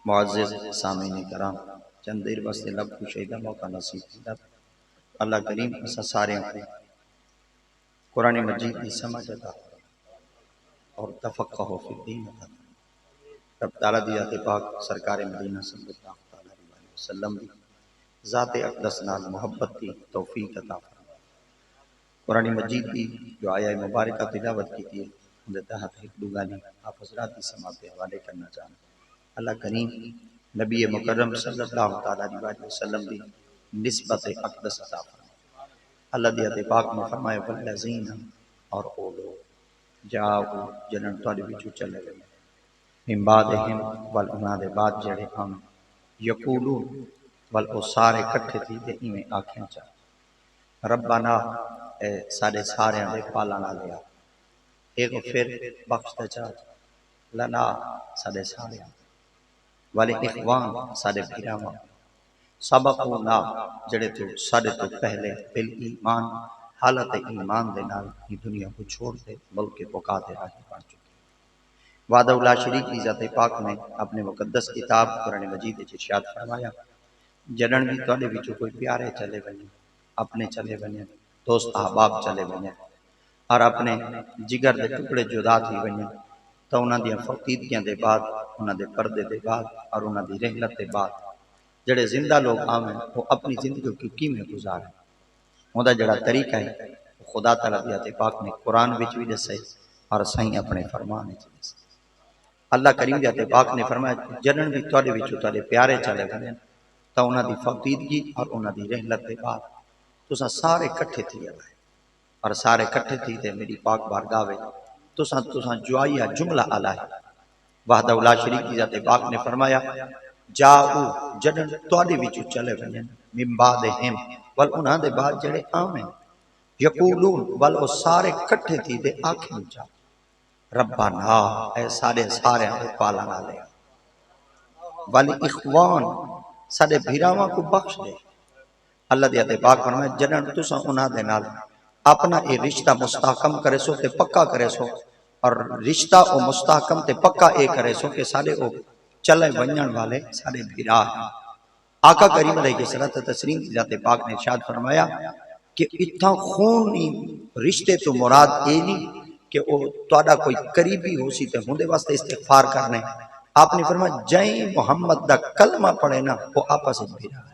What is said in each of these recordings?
معزز سامعین کرام، چند دیر واسطے لب کشی دا موقع نصیب کیتا۔ اللہ کریم اسا سارے کو قرآن مجید کی سمجھ عطا اور تفقہ فی الدین عطا۔ رب تعالیٰ دی ذات پاک سرکار مدینہ صلی اللہ علیہ وسلم دی ذات اقدس نال محبت کی توفیق عطا فرمائے۔ قرآن مجید کی جو آیہ مبارکہ تلاوت کی تھی ان کے تحت ایک دو گالی آپ حضرات کی سماعت کے حوالے کرنا چاہوں۔ اللہ کریم نبی مکرم صلی اللہ علیہ وسلم دی نسبت اقدس عطا فرمائے۔ اللہ دی ذات پاک میں فرمائے والذین اور او لوگ جاؤ جنن تواڈے وچوں چلے گئے من بعدہم والانہاں دے بعد جڑے ہم یقولون ول او سارے کٹھے تھی تے ایویں آکھیں چا ربنا اے سارے ساریاں دے پالن والیا ایک پھر بخش دے چا لنا سارے ساریاں والے اخوان سارے بھراواں سبقونا جڑے تو سارے تو پہلے بل ایمان حالت ایمان دے نال یہ دنیا کو چھوڑ دے ملک پکا دے راہی بن چکے۔ وعدہ لا شریک کی ذات پاک نے اپنے مقدس کتاب قرآن مجید وچ ارشاد فرمایا جنن بھی تواڈے وچوں کوئی پیارے چلے ونجے اپنے چلے ونجے دوست احباب چلے ونجے اور اپنے جگر دے ٹکڑے جدا تھی ونجے تو انہاں دی فقیدگیاں دے بعد انہاں دے پردے دے بعد اور انہاں دی رحلت دے بعد جڑے زندہ لوگ آویں وہ اپنی زندگی کو کیویں گزاریں اوندا جڑا طریقہ ہے خدا تعالیٰ دی ذات پاک نے قرآن وچ بھی دسے اور سائیں اپنے فرمان وچ دسے۔ اللہ کریم دی ذات پاک نے فرمایا جنن بھی تواڈے وچوں تواڈے پیارے چلے ونجے تو انہاں دی فقیدگی اور انہاں دی رحلت دے بعد تساں سارے کٹھے تھی آئے اور سارے کٹھے تھی تے میری پاک بارگاہ وچ تساں جوائیا جملہ آلہ ہے۔ وحدہ لا شریک کی ذات پاک نے فرمایا جاؤ جنن تواڈے وچوں چلے ونجے من بعدہم ول انہاں دے بعد جڑے آویں یقولون ول او سارے کٹھے تھی تے آکھیں چا ربنا اے سارے دے پالن والے والی اخوان سارے بھراواں کو بخش دے۔ اللہ دی ذات پاک فرمائے جنن تساں انہاں دے نال اپنا اے رشتہ مستحکم کرے سو تے پکا کرے سو اور رشتہ او مستحکم تے پکا اے کرے سو کہ سارے او چلے ونجن والے سارے بھرا ہیں۔ آقا کریم علیہ الصلوۃ والتسلیم کی ذات پاک نے ارشاد فرمایا کہ اتھا خونی رشتے تو مراد اے نہیں کہ او تواڈا کوئی قریبی ہو سی تے ہوندے واسطے استغفار کرنے۔ آپ نے فرمایا جائیں محمد دا کلمہ پڑھے نا وہ آپس وچ بھرا ہے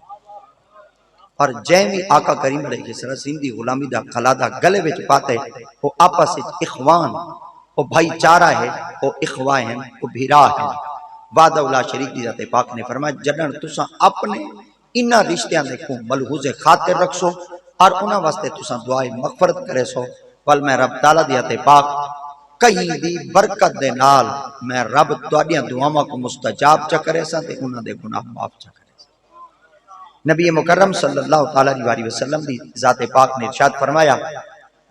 اور جائیں بھی آقا کریم علیہ السلام دی غلامی دا خلادہ گلے وچ پاتے وہ آپس وچ اخوان وہ بھائی چارہ ہے وہ اخوائے ہیں وہ بھرا ہیں۔ وعدہ لا شریک دی ذات پاک نے فرمایا جنن تساں اپنے انہاں رشتیاں دے کو ملحوظ خاطر رکھسو اور انہاں واسطے تساں دعائے مغفرت کرے سو ول میں رب تعالیٰ دی ذات پاک کہیں دی برکت دے نال میں رب تواڈیاں دعاواں کو مستجاب چا کرے سا تے انہاں دے گناہ معاف چا کرے سا۔ نبی مکرم صلی اللہ علیہ وسلم دی ذات پاک نے ارشاد فرمایا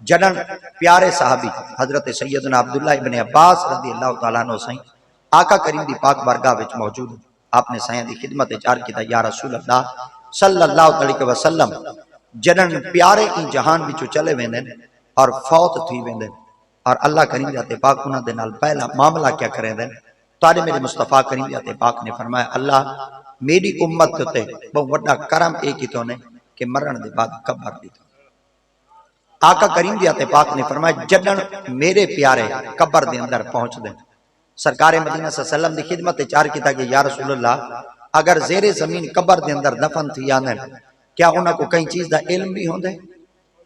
جنن پیارے صحابی حضرت سیدنا عبداللہ ابن عباس رضی اللہ تعالیٰ عنہ سائیں آقا کریم دی پاک بارگاہ وچ موجود آپ نے سائیں دی خدمت چار کیتا یا رسول اللہ صلی اللہ علیہ وسلم جنن پیارے کی جہان وچوں چلے ویندے اور فوت تھی ویندے اور اللہ کریم دی ذات پاک انہاں دے نال پہلا معاملہ کیا کریں دے تواڈے میرے مصطفیٰ کریم دی ذات پاک نے فرمایا اللہ میری امت تے بہت بڑا کرم ایک ہی تو نے کہ مرن دے بعد قبر دی تو آقا کریم دی ذات پاک نے فرمایا جنن میرے پیارے قبر دے اندر پہنچ دے سرکار مدینہ صلی اللہ علیہ وسلم دی خدمت چار کیتا کہ یا رسول اللہ اگر زیر زمین قبر دے اندر دفن تھی آنے کیا انہاں کو کئی چیز دا علم بھی ہوندے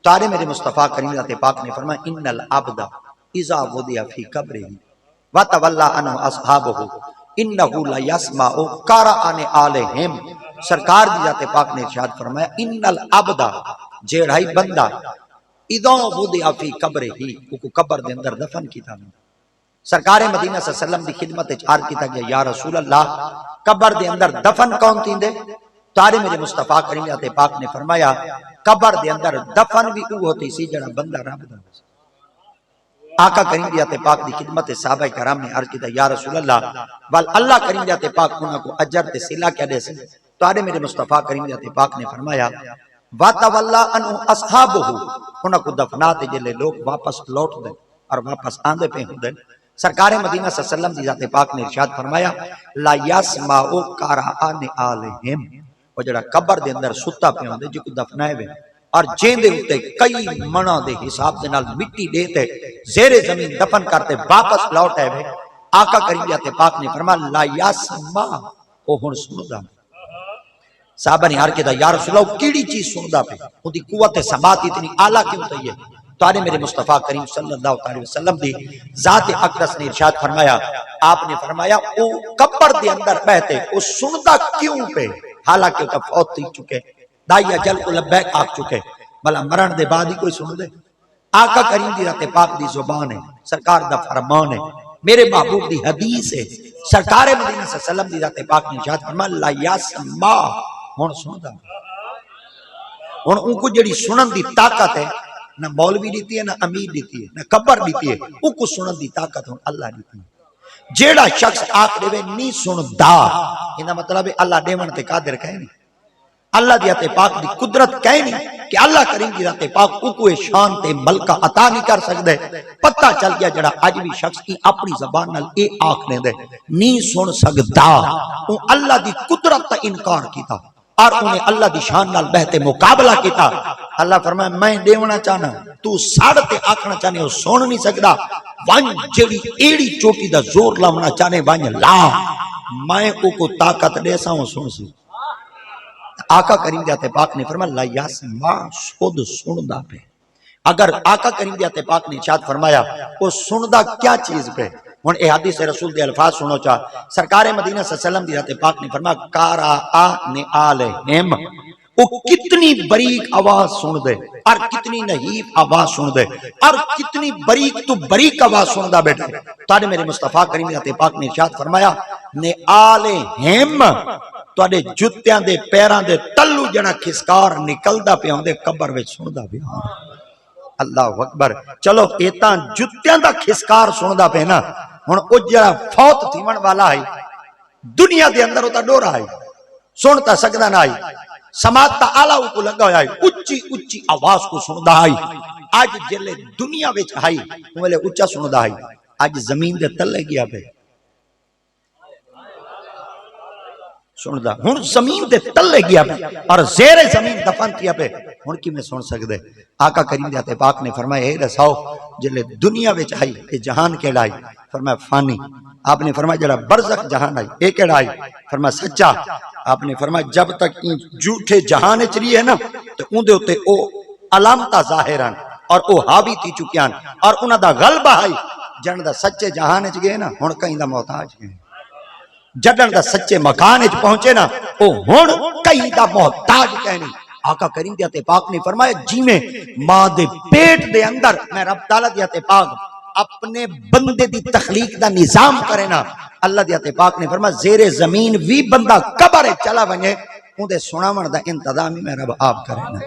تارے میرے مصطفیٰ کریم ذات پاک نے فرمایا ان العبد اذا وضع فی قبرہ وتولی عنہ اصحابہ انہ لیسمع قرآن آلہم سرکار دی ذات پاک نے ارشاد فرمایا ان العبد جیڑا ہی بندہ اذا وضع فی قبرہ کو قبر دے اندر دفن کیتا سرکار مدینہ صلی اللہ علیہ وسلم دی خدمت چار کیتا گیا یا رسول اللہ قبر دے اندر دفن کون تیندے تارے میرے مصطفیٰ کریم ذات پاک نے فرمایا قبر دے اندر دفن بھی او ہوتی سی جڑا بندہ رب دا آقا کریم ذات پاک دی خدمت صحابہ کرام نے عرض کیتا یا رسول اللہ وال اللہ کریم ذات پاک انہاں کو اجر تے صلہ کیا دے سی تارے میرے مصطفیٰ کریم ذات پاک نے فرمایا وتولی عنہ اصحابہ انہاں کو دفنا تے جلے لوگ واپس لوٹ دے اور واپس آندے پہ ہوندے سرکار مدینہ صلی اللہ علیہ وسلم دی ذات پاک نے ارشاد فرمایا لا یسمعوا قرآن آلہم، وہ جڑا قبر دے اندر ستا پہ ہوندے جے کو دفنائے وے اور جین دے اتے کئی منہ دے حساب دے نال مٹی دیتے زیر زمین دفن کرتے واپس لوٹ آئے وے، آقا کریم ذات پاک نے فرمایا لا یسمع، وہ ہن سندا۔ صحابہ نے عرض کیا یا رسول اللہ کیڑی چیز سندا پہ، ان دی قوت سماعت اتنی اعلیٰ کیوں ہوتی ہے؟ تو آنے میرے مصطفیٰ کریم صلی اللہ علیہ وسلم دی ذات اقدس نے ارشاد فرمایا، آپ نے فرمایا او قبر دے اندر بہتے او سندا کیوں پہ، حالانکہ وہ فوت تھی چکے، دائی اجل کو لبیک آگ چکے، بلا مرن دے بعد ہی کوئی سن دے؟ آقا کریم دی ذات پاک دی زبان ہے، سرکار دا فرمان ہے، میرے محبوب دی حدیث ہے، سرکار مدینہ صلی اللہ علیہ وسلم دی ذات پاک نے ارشاد فرمایا لا یسمع، ہن سندا۔ ہن ان کو جڑی سنن دی طاقت ہے نہ مولوی دیتی ہے نہ امیر دیتی ہے نہ قبر دیتی ہے، ان کو سنن دی طاقت ہن اللہ دیتی ہے۔ جیڑا شخص آکھ دے نہیں سندا، یہ مطلب ہے اللہ دیون تے قادر کہے نہیں، اللہ دی ذات پاک دی قدرت کہے نہیں کہ اللہ کریم دی ذات پاک کو شان تے ملکہ عطا نہیں کر سکدے۔ پتہ چل گیا جڑا اج بھی شخص کی اپنی زبان نال اے آکھ دے نہیں سن سکدا، او اللہ دی قدرت تا انکار کیتا اور انہیں اللہ دی شان نال بہتے مقابلہ کیتا۔ اللہ فرمائے میں دیونا چاہنا، تو ساڑھ تے آکھنا چاہنے ہو سون نہیں سکدا، وانج جڑی ایڑی چوٹی دا زور لاؤنا چاہنے وانج لا، میں کو طاقت دے سا ہوں سن سی۔ آقا کریم ذات پاک نے فرمایا لا یسمع، خود سندا پہ۔ اگر آقا کریم ذات پاک نے ارشاد فرمایا وہ سندا کیا چیز پہ، ہن اے حدیث رسول دے الفاظ سنو چاہ، سرکار مدینہ صلی اللہ علیہ وسلم دی ذات پاک نے فرمایا قرآن آلہم، وہ کتنی بریک آواز سن دے اور کتنی نحیف آواز سن دے اور کتنی بریک تو بریک آواز سن دا بیٹھے۔ تانے میرے مصطفیٰ کریم ذات پاک نے ارشاد فرمایا نے آلہم، تواڈے جُتیاں دے پیراں دے تلو جڑا کھسکار نکلدا پیا ہوندے قبر وچ سندا پیا۔ اللہ اکبر، چلو ایتاں جُتیاں دا کھسکار سندا پیا نا، ہن او جڑا فوت تھیون والا ہے دنیا دے اندر او تا ڈورا ہے، سن تا سکدا نہ ہے، سماعت تا اعلیٰ کو لگا ہویا ہے، اچھی اچھی آواز کو سندا ہے۔ اج جلے دنیا وچ ہے اولے اچا سندا ہے، اج زمین دے تلے گیا پہ سندا، ہن زمین دے تلے گیا پہ اور زیر زمین دفن کیا پہ، ہن کی میں سن سکدے؟ آقا کریم ذات پاک نے فرمایا اے دساؤ جلے دنیا وچ ہے کہ جہان کیڑا ہے؟ فرمایا فانی۔ آپ نے فرمایا جڑا برزخ جہان ہے اے کیڑا ہے؟ فرمایا سچا۔ آپ نے فرمایا جب تک ان جھوٹے جہان وچ رہی ہے نا تو اون دے اوتے او علامتاں ظاہران اور او حاوی تھی چکیاں اور انہاں دا غلبہ ہے۔ جن دا سچے جہان وچ گئے نا ہن کہیں دا محتاج ہے، جدن دا سچے مکان وچ پہنچے نا او ہن کہیں دا محتاج کہنی۔ آقا کریم ذات پاک نے فرمایا جی میں ماں دے پیٹ دے اندر میں رب تعالیٰ ذات پاک اپنے بندے دی تخلیق دا نظام کرے نا، اللہ ذات پاک نے فرمایا زیر زمین وی بندہ قبر چلا ونجے اون دے سناون دا انتظام میں رب آپ کرے نا۔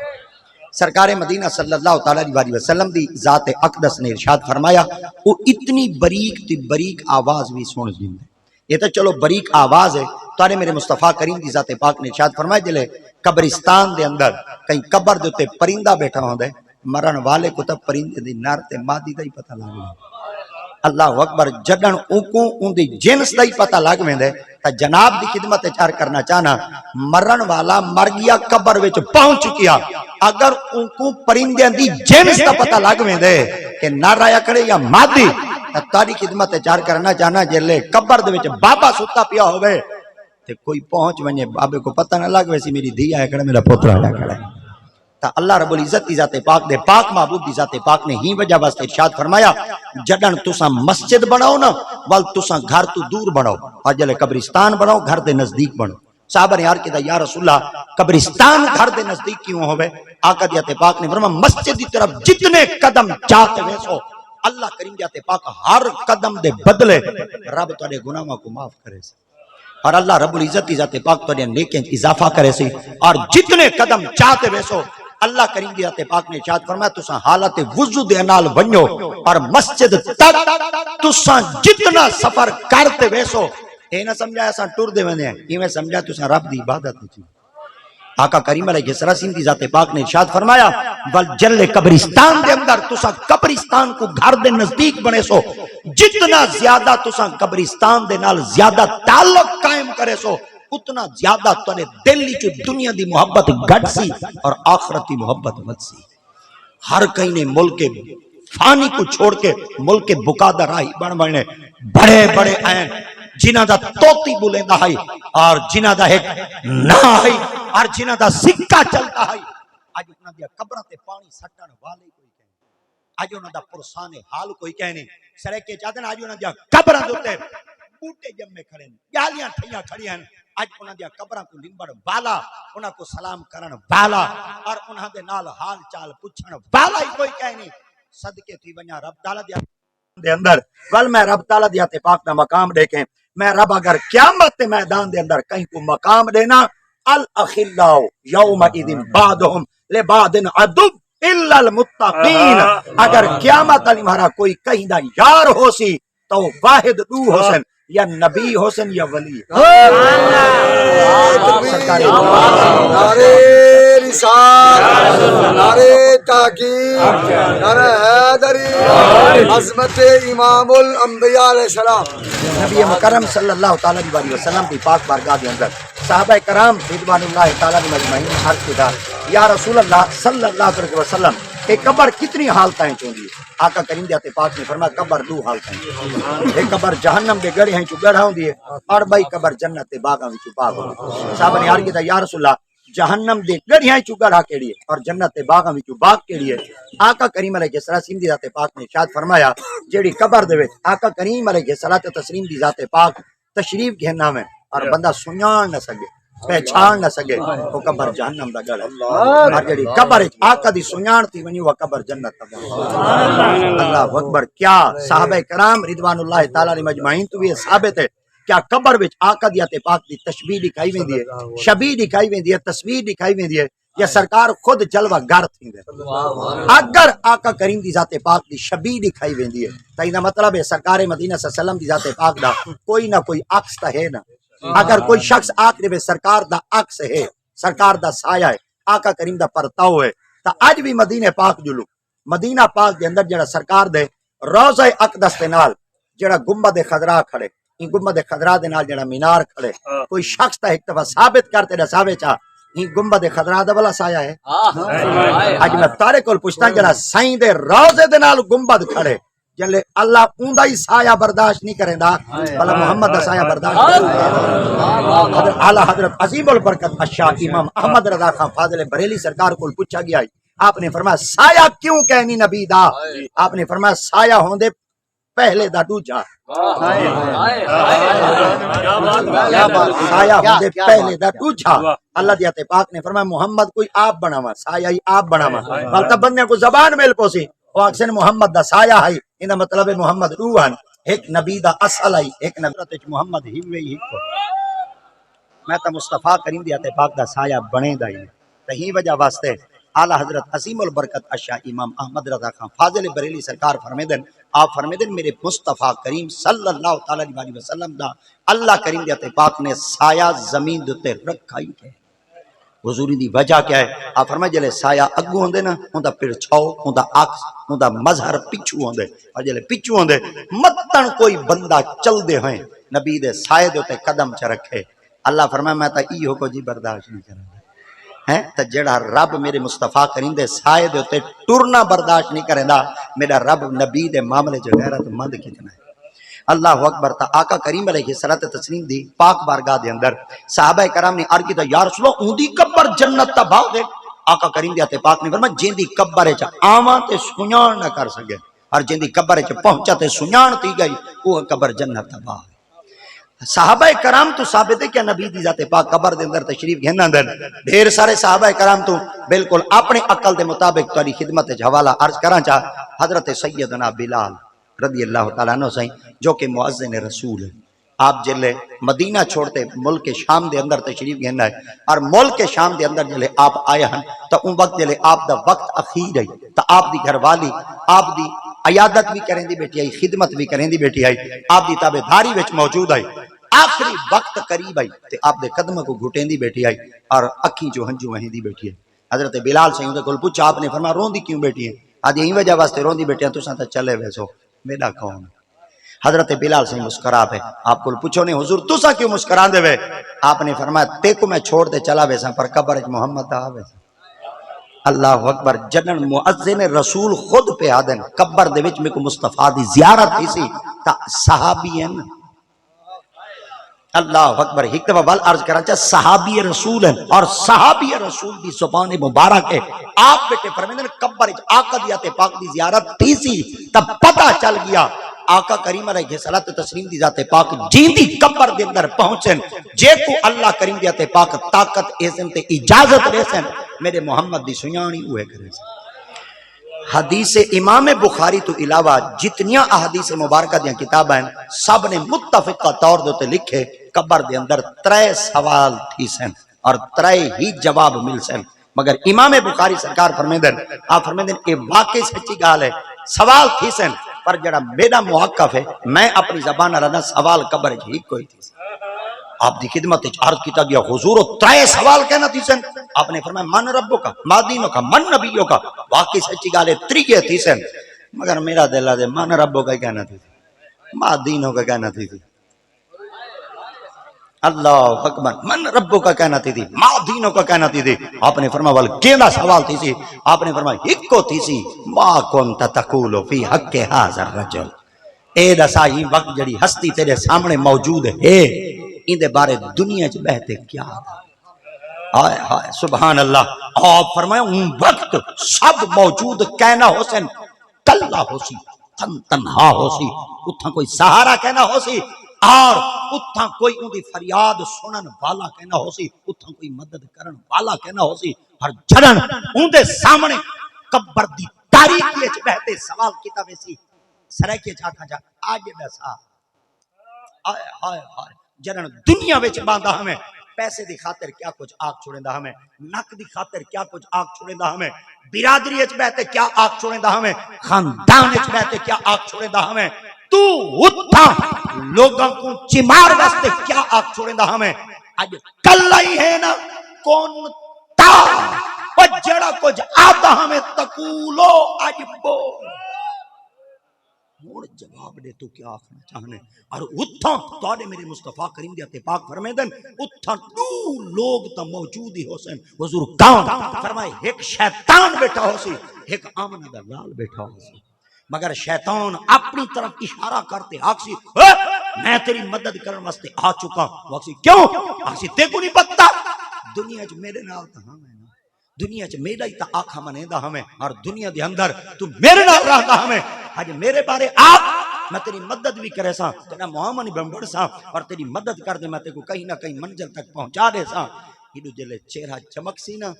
سرکار مدینہ صلی اللہ تعالیٰ علیہ وسلم دی ذات اقدس نے ارشاد فرمایا وہ اتنی بریک تی بریک آواز بھی سن جیندے۔ یہ تو چلو بریک آواز ہے، تارے میرے مصطفیٰ کریم دی ذات پاک نے ارشاد فرمایا جلے قبرستان دے اندر کہیں قبر دے تے پرندہ بیٹھا ہوندے، مرن والے کو تب پرندے دی نر تے مادی دا ہی پتہ لگ گیا۔ اللہ اکبر، جدن ان دی جنس دا ہی پتہ لگ ویندے تا جناب دی خدمت چار کرنا چاہنا، مرن والا مر گیا قبر وچ پہنچ چکیا، اگر ان کو پرندے دی جنس دا پتہ لگ ویندے کہ نر آیا کرے یا مادی، تاری خدمت چار کرنا چاہنا جلے قبر دے وچ بابا ستا پیا ہوئے تے کوئی پہنچ ونجے بابے کو پتہ نہ لگ ویسی میری دھی آیا کھڑا میرا پوتر آیا کھڑا ہے۔ تا اللہ رب العزت دی ذات پاک دے پاک محبوب دی ذات پاک نے ہی وجہ واسطے ارشاد فرمایا جدن تساں مسجد بناؤ نا ول تساں گھر تو دور بناؤ اور جلے قبرستان بناؤ گھر دے نزدیک بناؤ۔ صحابہ نے عرض کیا یا رسول اللہ قبرستان گھر دے نزدیک کیوں ہوئے؟ آقا دی ذات پاک نے فرمایا مسجد دی طرف جتنے قدم چاہتے ویسو اللہ کریم ذات پاک ہر قدم دے بدلے رب تواڈے گناہاں کو معاف کرے سی اور اللہ رب العزت کی ذات پاک تواڈے نیکیاں اضافہ کرے سی اور جتنے قدم چاہتے ویسو اللہ کریم دی ذات پاک نے ارشاد فرمایا تساں حالت وضو دے نال ونجو اور مسجد تک تساں جتنا سفر کرتے ویسو اے نہ سمجھا اساں ٹر دے ونے ایویں سمجھا تساں رب دی عبادت کی آقا کریم علیہ السلام کی ذات پاک نے ارشاد فرمایا والجل قبرستان دے اندر تسا قبرستان کو گھر دے نزدیک بنے سو، جتنا زیادہ تسا قبرستان دے نال زیادہ تعلق قائم کرے سو اتنا زیادہ تنے دل کی دنیا دی محبت گھٹ سی اور آخرت کی محبت مت سی۔ ہر کہیں نے ملک فانی کو چھوڑ کے ملک بکا دا راہی بن بنے بڑے بڑے آئین جنہ دا توتی بولے دا ہے اور جنہ دا ایک نہ ہے اور جنہ دا سکہ چلتا ہے، آج انہاں دیا قبرہ تے پانی سٹن والے کوئی کہنے، آج انہاں دا پرسان حال کوئی کہنے، سرکے چاہتے ہیں آج انہاں دیا قبرہ دوتے بوٹے جمع کھڑے ہیں، گالیاں ٹھیاں کھڑی ہیں، آج انہاں دیا قبرہ کو لمبڑ والا، انہاں کو سلام کرن والا اور انہاں دے نال حال چال پوچھن والا ہی کوئی کہنے۔ صدقے تھی ونیا رب تعالیٰ دے اندر ول میں رب تعالیٰ دیا تے پاک دا مقام دیکھیں، میں رب اگر قیامت تے میدان دے اندر کہیں کو مقام دینا الاخلاء یومئذ بعضهم لبعض عدو الا المتقین، اگر قیامت علی مہارا کوئی کہیں دا یار ہو سی تو واحد دو حسن یا نبی حسن یا ولی نعرے رسالت، نعرے تحقیق، نعرہ حیدری، عظمت امام الانبیاء علیہ السلام۔ نبی مکرم صلی اللہ تعالی علیہ وسلم کی پاک بارگاہ کے اندر صحابہ کرام رضوان اللہ تعالی مجمعین عرض کیا یا رسول اللہ صلی اللہ علیہ وسلم کہ قبر کتنی حالتیں چوندی ہے؟ آقا کریم دیتے پاک نے فرمایا قبر دو حالتیں، ایک قبر جہنم دے گڑھے ہیں چو گڑھا ہوں دیئے اور بھائی قبر جنت دے باغاں وچ باغ ہوں۔ صحابہ نے عرض کیا یا رسول اللہ جہنم دے گڑھے ہیں چو گڑھا کیڑی ہے اور جنت دے باغاں وچ باغ کیڑی ہے؟ آقا کریم علیہ السلام دی ذات پاک نے ارشاد فرمایا جیڑی قبر دے وچ آقا کریم علیہ السلام دی ذات پاک تشریف گھننا میں اور بندہ سنیان نہ سکے پہچان نہ سکے وہ قبر جہنم دا گڑھ ہے، اور جڑی قبر آقا دی سنیان تھی ونی وہ قبر جنت دا گڑھ ہے۔ اللہ اکبر، کیا صحابہ کرام رضوان اللہ تعالی علیہ مجمعین تو یہ ثابت ہے کیا قبر وچ آقا دی ذات پاک دی تشبیہ دکھائی ویندی ہے، شبیہ دکھائی ویندی ہے، تصویر دکھائی ویندی ہے یا سرکار خود جلوہ گر تھیندے؟ اگر آقا کریم دی ذات پاک دی شبیہ دکھائی ویندی ہے تو ایندا مطلب ہے سرکار مدینہ صلی اللہ علیہ وسلم دی ذات پاک دا کوئی نہ کوئی عکس تا ہے نا۔ اگر کوئی شخص آکھ دے سرکار دا عکس ہے، سرکار دا سایہ ہے، آقا کریم دا پرتاؤ ہے، تا اج بھی مدینہ پاک جلو مدینہ پاک دے اندر جڑا سرکار دے روضہ اقدس دے نال جڑا گنبد خضرا کھڑے، این گنبد خضرا دے نال جڑا مینار کھڑے، کوئی شخص تا ایک دفعہ ثابت کرتے دساوے چا این گنبد خضرا دا والا سایہ ہے؟ اج میں تارے کول پوچھتا جڑا سائیں دے روضے دے نال گنبد کھڑے جلے اللہ اوندا ہی سایہ برداشت نہیں کریں دا بلا محمد دا سایہ برداشت کریں۔ اعلیٰ حضرت عظیم البرکت اشاہ امام احمد رضا خان فاضل بریلی سرکار کو پوچھا گیا ہے، آپ نے فرمایا سایہ کیوں کہنی نبی دا؟ آپ نے فرمایا سایہ ہوندے پہلے دا دوجا، سایہ ہوندے پہلے دا دوجا۔ اللہ دیتے پاک نے فرمایا محمد کوئی آپ بناوا، سایہ ہی آپ بناوا، بلتا بندے کو زبان مل پوسی وہ اکسن محمد دا سایہ ہے، انہا مطلب محمد روحان ایک نبی دا اصل ہے، ایک نبی محمد ہی ہوئے ہی کو میں تا مصطفیٰ کریم دیتے پاک دا سایہ بنے دا ہی تہی وجہ واسطے اعلیٰ حضرت عظیم البرکت اشاہ امام احمد رضا خان فاضل بریلی سرکار فرمیدن، آپ فرمیدن میرے مصطفیٰ کریم صلی اللہ تعالی علیہ وسلم دا اللہ کریم دیتے پاک نے سایہ زمین دوتے رکھا ہی ہے۔ حضوری دی وجہ کیا ہے؟ آپ فرمائے جلے سایہ اگو ہوندے نا ہوندہ پھر چھاؤ ہوندہ عکس ہوندہ مظہر پچھو ہوندے، اور جلے پچھو ہوندے متن کوئی بندہ چل دے ہوئیں نبی دے سایہ دوتے قدم چا رکھے۔ اللہ فرمائے میں تا ای ہو کو جی برداشت نہیں کرنا ہے تا جڑا رب میرے مصطفیٰ کریم دے سایہ دوتے ٹرنا برداشت نہیں کریں دا میرا رب نبی دے معاملے جو غیرت مند کتنا ہے۔ اللہ اکبر۔ تا آقا کریم علیہ السلام دی پاک بارگاہ دے اندر صحابہ کرام نے عرض کیتا یا رسول اللہ اون دی قبر جنت تا باغ ہے؟ آقا کریم دی پاک نے فرمایا جن دی قبر وچ آواں تے سنیان نہ کر سکے اور جن دی قبر وچ پہنچا تے سنیان تھی گئی وہ قبر جنت تا باغ ہے۔ صحابہ کرام تو ثابت ہے کہ نبی دی ذات پاک قبر دے اندر تشریف گھن اندر ڈھیر سارے صحابہ کرام تو بالکل اپنے عقل دے مطابق تاری خدمت حوالہ عرض کراں چا حضرت سیدنا بلال رضی اللہ تعالیٰ عنہ سائیں جو کہ مؤذن رسول ہے، آپ جلے مدینہ چھوڑتے ملک شام دے اندر تشریف گھننا ہے اور ملک شام دے اندر جلے آپ آئے ہیں تو ان وقت جلے آپ دا وقت اخیر ہے تو آپ دی گھر والی آپ دی عیادت بھی کریں دی بیٹی آئی، خدمت بھی کریں دی بیٹی آئی، آپ دی تابعداری وچ موجود آئی۔ آخری وقت قریب آئی تے آپ دے قدموں کو گھٹین دی بیٹھی آئی اور اکھی جو ہنجو وہیں دی بیٹھی ہے. حضرت بلال سے دے کول پوچھا آپ نے فرمایا روندی کیوں بیٹھی ہے؟ آج یہی وجہ واسطے روندی بیٹھی ہیں تساں تے چلے ویسو میرا کون. حضرت بلال سے مسکرا پہ آپ کو پوچھو نہیں حضور تساں کیوں مسکران دے وے؟ آپ نے فرمایا تے کو میں چھوڑ دے چلا ویسا پر قبر محمد دا ویسا. اللہ اکبر. جنن مؤذن رسول خود پہ آدن قبر دے وچ میں کو مصطفیٰ دی زیارت تھی سی تا صحابی ہیں. اللہ اکبر. ایک دفعہ بل عرض کرا چاہ صحابی رسول ہیں اور صحابی رسول دی زبان مبارک ہے. آپ بیٹے فرمیدن قبر آقا دیات پاک دی زیارت تھی سی تب پتہ چل گیا آقا کریم علیہ الصلوۃ تسلیم دی ذات پاک جیندی قبر دے اندر پہنچن جے کو اللہ کریم دی ذات پاک طاقت ایسن تے اجازت دیسن میرے محمد دی سنیانی ہوئے کرے. حدیث امام بخاری تو علاوہ جتنیاں احادیث مبارکہ دیاں کتابیں ہیں سب نے متفقہ طور دوتے لکھے قبر دے اندر 3 سوال تھی سن اور 3 ہی جواب مل سن. مگر امام بخاری سرکار فرمیدن آپ فرمیدن کہ واقعی سچی گال ہے سوال تھی سن پر جڑا میرا موقف ہے میں اپنی زبان رہنا سوال قبر ہی کوئی تھی. آپ دی خدمت عرض کیتا گیا حضور 3 سوال کہنا تھی سن. آپ نے فرمایا من ربو کا ما دینوں کا من نبیوں کا. واقعی سچی گالے 3 تھی سن مگر میرا دل ہے من ربو کا کہنا تھی ما دینوں کا کہنا تھی. اللہ اکبر. من ربو کا کہنا تھی ما دینوں کا کہنا تھی. آپ نے فرمایا ول کیڑا سوال تھی سی؟ آپ نے فرمایا ایک کو تھی سی ما کنت تقول فی حق ھذا الرجل. اے دسا ہی وقت جڑی ہستی تیرے سامنے موجود ہے ان دے بارے دنیا چ بہتے کیا؟ ہائے ہائے سبحان اللہ. آپ فرمایا ان وقت سب موجود کہنا حسین کلا ہو سی تنہا ہو سی اتھا کوئی سہارا کہنا ہو سی اور اتھا کوئی ان دی فریاد سنن والا کہنا ہو سی اتھا کوئی مدد کرن والا کہنا ہو سی. اور جڑن ان دے سامنے قبر دی تاریکی وچ بہتے سوال کیتا ویسی سرائکے چاکھا جا آج دسا ہائے ہائے ہائے. جنن دنیا وچ باندا ہمیں پیسے دی خاطر کیا کچھ آگ چھوڑیندا ہمیں نک دی خاطر کیا کچھ آگ چھوڑیندا ہمیں برادری وچ بہتے کیا آگ چھوڑیندا ہمیں خاندان وچ بہتے کیا آگ چھوڑیندا ہمیں تو اتھا لوگوں کو چمار واسطے کیا آگ چھوڑیندا ہمیں اج کل ہی ہے نا کون تا پجڑا کچھ آتا ہمیں تقولو اج بو موڑ جواب دے تو کیا آخنا چاہنے. اور اتھا توڑے میرے مصطفیٰ کریم دیتے پاک فرمیدن اتھا دو لوگ تا موجود ہی حسین حضور کون فرمائے ایک شیطان بیٹھا ہو سی ایک آمنہ دا لال بیٹھا ہو سی. مگر شیطان اپنی طرف اشارہ کرتے آکسی میں تیری مدد کرن واسطے آ چکا ہوں. آکسی کیوں؟ آکسی تے کو نہیں پتا دنیا جو میرے نال تا ہاں میں دنیا چ میرا ہی تا آنکھا منیدا ہمیں اور دنیا دے اندر تو میرے نال رہتا ہمیں. آج میرے بارے آپ میں تیری مدد بھی کرے سا تیرا محمد بمبڑ سا اور تیری مدد کر دے میں تے کو کہیں نہ کہیں منزل تک پہنچا دے سا. ایڈو جلے چہرہ چمک سی نا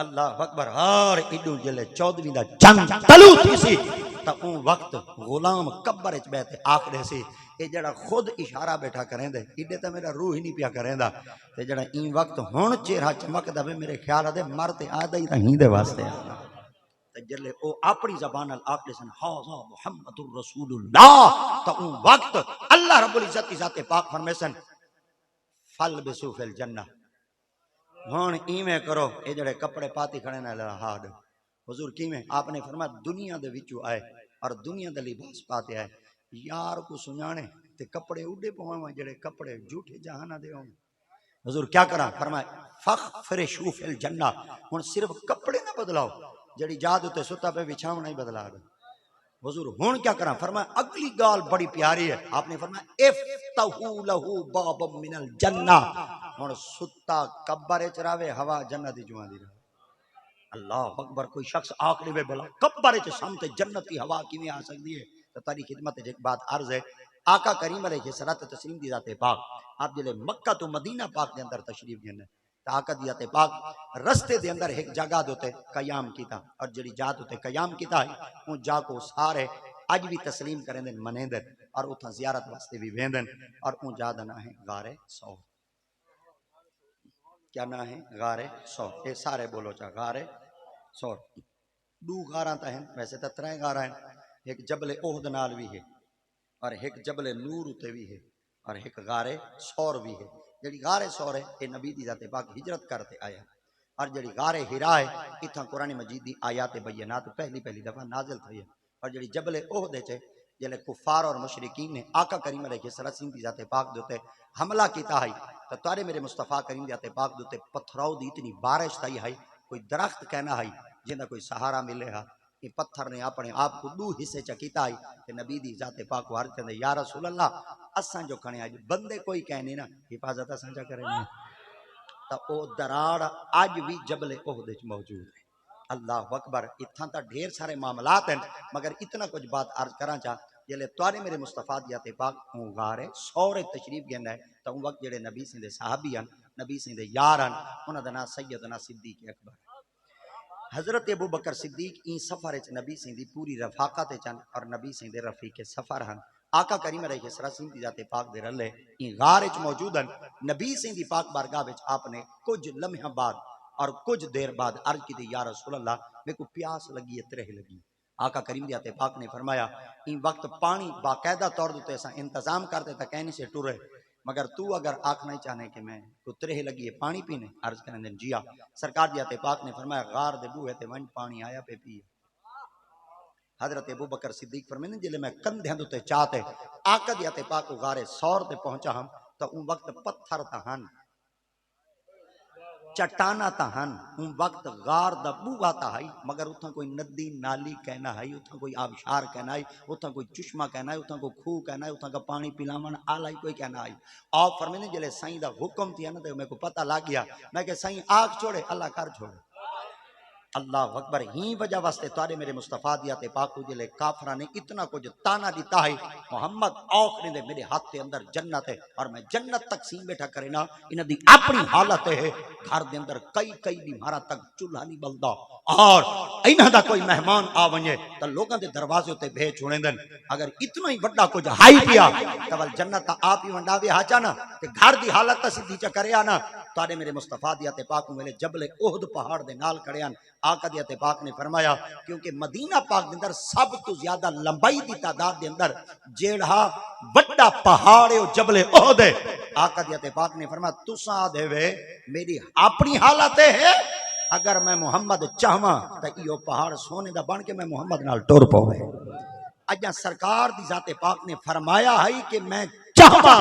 اللہ اکبر. اور ایڈو جلے 14ویں دا جنگ طلوع تھی سی تا اون وقت غلام قبر وچ بیٹھے آکھدے سی اے جڑا خود اشارہ بیٹھا کریں دے ایڈے تے میرا روح ہی نہیں پیا کریں دا تے جڑا این وقت ہن چہرہ چمکدا وے میرے خیال دے مرتے آدا ہی رہین دے واسطے تے جلے او اپنی زبان نال آکھدے سن ھذا محمد الرسول اللہ تا اون وقت اللہ رب العزت کی ذات پاک فرمائے سن فل بسو فی الجنہ. ہن ایویں کرو اے جڑے کپڑے پاتی کھڑے نہ ہاڈ حضور کیویں آپ نے فرمایا دنیا دے وچوں آئے اور دنیا دے لباس پاتے آئے یار کو سنانے تے کپڑے اڈے پواں جڑے کپڑے جھوٹے جہاں دے ہون. حضور کیا کرا فرمایا فخفرشوا فی الجنہ. ہن صرف کپڑے نہ بدلاؤ جڑی جاد تے ستا پہ بچھاونا ہی بدلا دو. حضور ہن کیا کرا فرمایا اگلی گال بڑی پیاری ہے. آپ نے فرمایا افتحوا له بابا من الجنہ. ہن ستا قبر وچ راوے ہوا جنت دی جوان دی راوے. اللہ اکبر. کوئی شخص آکھ دے بلا قبر وچ سمت جنت دی ہوا کیویں آ سکدی ہے؟ تو تاری خدمت ایک بات عرض ہے. آقا کریم علیہ الصلوۃ تسلیم دی ذات پاک آپ جلے مکہ تو مدینہ پاک دے اندر تشریف گئے آقا دی ذات پاک رستے دے اندر ایک جگہ دوتے قیام کیتا اور جڑی جات ہوتے قیام کیتا ہے اون جا کو سارے اج بھی تسلیم کریں دن منیں دن اور اتھا زیارت واسطے بھی ویندن. اور اون جا دا نام ہے غار سور. کیا نام ہے؟ غار سور. اے سارے بولو چا غار سور. 2 غاراں تا ہیں ویسے تا 3 غاراں ہیں. ایک جبل احد نال بھی ہے اور ایک جبل نور تے بھی ہے اور ایک غار سور بھی ہے. جڑی غار سور ہے یہ نبی دی ذات پاک ہجرت کرتے آیا اور جڑی غار ہرا ہے اتھاں قرآن مجید دی آیات بینات پہلی دفعہ نازل تھی ہے. اور جڑی جبل احد ہے جلے کفار اور مشرکین نے آقا کریم علیہ السلام دی ذات پاک دوتے حملہ کیتا ہے تو تارے میرے مصطفیٰ کریم دی ذات پاک دوتے پتھراؤ دی اتنی بارش تھی ہے کوئی درخت کہنا ہے جنہ کوئی سہارا ملے ہا. یہ پتھر نے اپنے آپ کو دو حصے چکیتا ہے کہ نبی دی ذات پاک کو عرض کرنے یا رسول اللہ اساں جو کھنے آج بندے کوئی کہنے نا حفاظت اساں جا کریں گے تو او دراڑ آج بھی جبل احد وچ موجود ہے. اللہ اکبر. اتھاں تا ڈھیر سارے معاملات ہیں مگر اتنا کچھ بات عرض کراں چاہ جلے توارے میرے مصطفیٰ دیات پاک ہوں غارے سورے تشریف گیندہ ہے تو ان وقت جڑے نبی سندے صحابی ہیں نبی سندے یاران انہاں دا نام سیدنا صدیق اکبر. حضرت ابو بکر صدیق این سفر اچ نبی سندی پوری رفاقت چن اور نبی سندے رفیق سفر ہیں. آقا کریم علیہ السلام دی ذات پاک دے رلے این غار اچ موجود ہیں. نبی سندی پاک بارگاہ وچ آپ نے کچھ لمحہ بعد اور کچھ دیر بعد عرض کی دی یا رسول اللہ میں کو پیاس لگی ہے ترہ لگی. آقا کریم دی ذات پاک نے فرمایا این وقت پانی باقاعدہ طور تے ایسا انتظام کرتے تا کہنے سے ٹرے مگر تو اگر آکھنا ہی چاہنے کہ میں کو ترہ لگی ہے پانی پینے عرض کرنے دن جیا. سرکار دی ذات پاک نے فرمایا غار دے بوئے تے ون پانی آیا پہ پی. حضرت ابو بکر صدیق فرمانے جلے میں کندھے تے چاہتے آقا دی ذات پاک کو غار سور تے پہنچا ہم تو ان وقت پتھر تا ہن چٹانا تا ہن ان وقت غار دا بوہا تا ہے مگر اتھا کوئی ندی نالی کہنا ہے اتھا کوئی آبشار کہنا ہے اتھا کوئی چشمہ کہنا ہے اتھا کوئی کھو کہنا ہے اتھا کا پانی پلاون آلائی کوئی کہنا ہے. آپ فرمینے جلے سائیں دا حکم تھی نا تو میں کو پتہ لگ گیا میں کہ سائیں آگ چھوڑے اللہ کر چھوڑے. اللہ اکبر. ہی وجہ واسطے تارے میرے مصطفیٰ دیات پاک کو جلے کافرہ نے اتنا کچھ تانا دیتا ہے محمد آخری دے میرے ہاتھ کے اندر جنت ہے اور میں جنت تقسیم بیٹھا کرنا انہ دی اپنی حالت ہے گھر دے اندر کئی بیمارہ تک چولہا نہیں بلدا اور انہ دا کوئی مہمان آونجے تو لوگاں دے دروازے ہوتے بھیج چھوڑیں دن اگر اتنا ہی بڑا کچھ ہائی پیا تو جنت آپ ہی ونڈاوے ہاچانا کہ گھر دی حالت تا سدھی چا کرے آنا. تارے میرے مصطفیٰ دیات پاک کو میرے جبل احد پہاڑ دے نال کھڑے آن. آقا دیات پاک نے فرمایا کیونکہ مدینہ پاک دے اندر سب تو زیادہ لمبائی دی تعداد دے اندر جیڑا بڑا پہاڑ ہے جبل احد ہے. آقا دیات پاک نے فرمایا تساں دے وے میری اپنی حالت ہے اگر میں محمد چاہواں تو یہ پہاڑ سونے دا بن کے میں محمد نال ٹر پاوے. اجا سرکار دی ذات پاک نے فرمایا ہے کہ میں چاہواں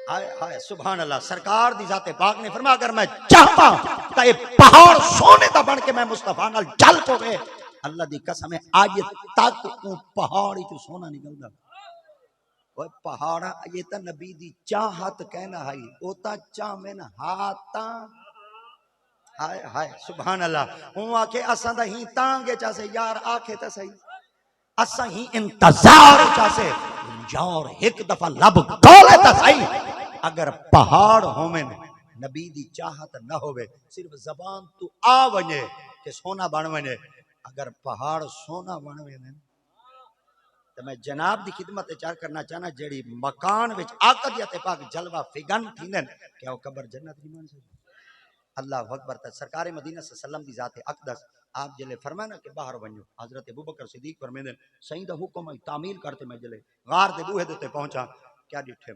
ہائے سبحان اللہ. سرکار دی ذات پاک نے فرمایا اگر میں چاہتا تو یہ پہاڑ سونے دا بن کے میں مصطفیٰ نال چل پوے. اللہ دی قسم ہے آج تک وہ پہاڑ ہی سونا نکلدا. وہ پہاڑ یہ تا نبی دی چاہت کہنا ہے او تا چاہمن ہاتھاں ہائے ہائے سبحان اللہ. ہوں آکے اساں دا ہی تانگے چاسے یار آکھے تا صحیح اساں ہی انتظار چاسے یار ایک دفعہ لب ڈولے تا صحیح. اگر پہاڑ ہومن نبی دی چاہت نہ ہوئے صرف زبان تو آ ونجے کہ سونا بن ونجے اگر پہاڑ سونا بن ونجے تو میں جناب دی خدمت چار کرنا چاہنا جڑی مکان وچ آقا دی ذات پاک جلوہ فگن تھیندن کہ او قبر جنت نہیں مان سکتی. اللہ اکبر. سرکار مدینہ صلی اللہ علیہ وسلم دی ذات اقدس آپ جلے فرمانا کہ باہر ونجو. حضرت ابو بکر صدیق فرمیندن سائیں دا حکم ہے تعمیل کرتے میں جلے غار دے بوہے تے پہنچا کیا ڈٹھے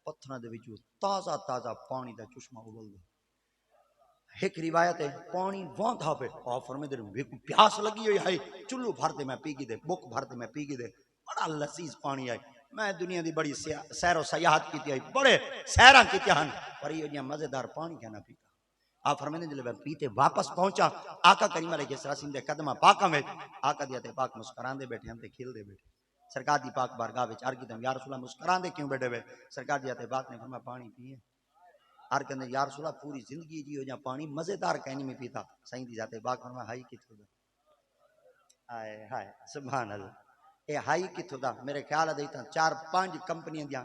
پتھراں دے وچوں تازہ پانی دا چشمہ ابل دے. ایک روایت ہے پانی واندا پہ آپ فرمیندن میرے پیاس لگی ہوئی ہے چلو بھر دے میں پی گی دے بک بھر دے میں پی گی دے. بڑا لذیذ پانی ہے. میں دنیا دی بڑی سیر و سیاحت کیتی ہے بڑے سیراں کیتی ہن پر یہ مزیدار پانی کہنا پیتا. آپ فرمیندے جلے میں پیتے واپس پہنچا آقا کریم علیہ السلام دے قدمہ پاکاں وچ آقا دی ذات پاک مسکران دے بیٹھے ہن تے کھل دے بیٹھے. سرکار دی پاک بارگاہ وچ عرض کیتا یا رسول اللہ مسکران دے کیوں بیٹھے ہوئے. سرکار دی ذات پاک نے فرمایا پانی پیے. عرض کندے یا رسول اللہ پوری زندگی جی ہو جا پانی مزیدار کہنی میں پیتا. سائیں دی ذات پاک فرمایا ہائی کتھوں دا ہائے ہائے سبحان اللہ. اے ہائی کتھوں دا میرے خیال ہے 4-5 کمپنیاں دیاں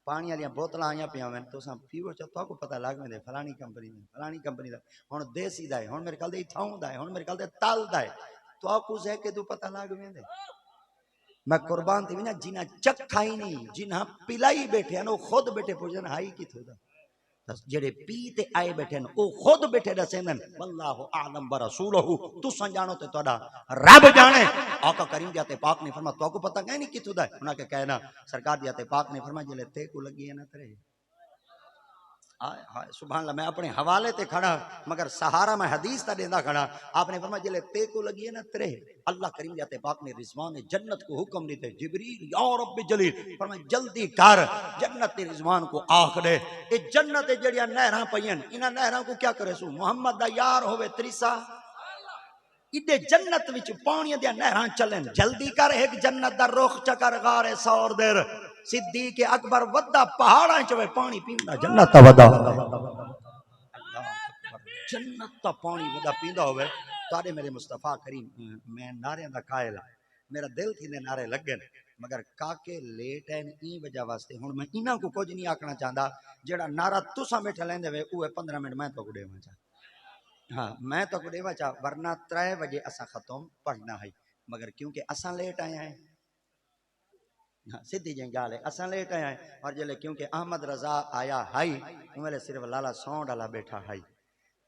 پانی والی بوتلاں آئیاں پیاں وین تو پیو چا کو پتہ لگ ویندے فلانی کمپنی دا ہن دیسی دا ہے ہن میرے خیال دے تھاؤں دا ہے ہن میرے خیال دے تال دا ہے تو کو ہے کہ تو پتہ لگ ویندے. میں قربان تھی نا جنہ چکھا ہی نہیں جنہ پلائی بیٹھے ہیں وہ خود بیٹھے پوچھن ہائی کتھوں دا جڑے پی تے آئے بیٹھے او خود بیٹھے دسیندن واللہ اعلم برسولہ تساں جانو تے تہاڈا رب جانے. آقا کریم دی پاک نے فرمایا تو کو پتہ ہے نہیں کتھوں دا ہے؟ انہاں کہ کہنا سرکار دی پاک نے فرمایا جلے تے کو لگی ہے نا ترے. ہائے ہائے سبحان اللہ. میں اپنے حوالے تے کھڑا مگر سہارا میں حدیث تا دیندا کھڑا. آپ نے فرمایا جلے تے کو لگی ہے نا ترے. اللہ کریم دی پاک نے رضوان جنت کو حکم دیتے جبریل یا رب جلیل فرمایا جلدی کر جنت دے رضوان کو آکھ دے اے جنت جڑیاں نہراں پئین انہاں نہراں کو کیا کرے سو محمد دا یار ہوے تریسا ایڈے جنت وچ پانی دیا نہراں چلن جلدی کر ایک جنت دا رخ چکر غار سور دیر صدیق اکبر ودا پہاڑاں چ پانی پیندا جنت دا ودا جنت دا پانی ودا پیندا ہوے تواڈے میرے مصطفیٰ کریم. میں نعرے دا قائل ہاں میرا دل تھی دے نعرے لگن مگر کاکے لیٹ ہیں این وجہ واسطے ہن میں انہاں کو کچھ نہیں آکھنا چاہندا جڑا نعرہ تساں بیٹھے لیندے وے اوے 15 منٹ میں تو کو دیواں چا. ہاں میں تو کو دیواں چا ورنہ 3 بجے اساں ختم پڑھنا ہے مگر کیونکہ اساں لیٹ آئے ہیں سیدھی جی گال ہے اساں لیٹ آئے ہیں اور جلے کیونکہ احمد رضا آیا ہائی انہوں صرف لالا سونڈ والا بیٹھا ہائی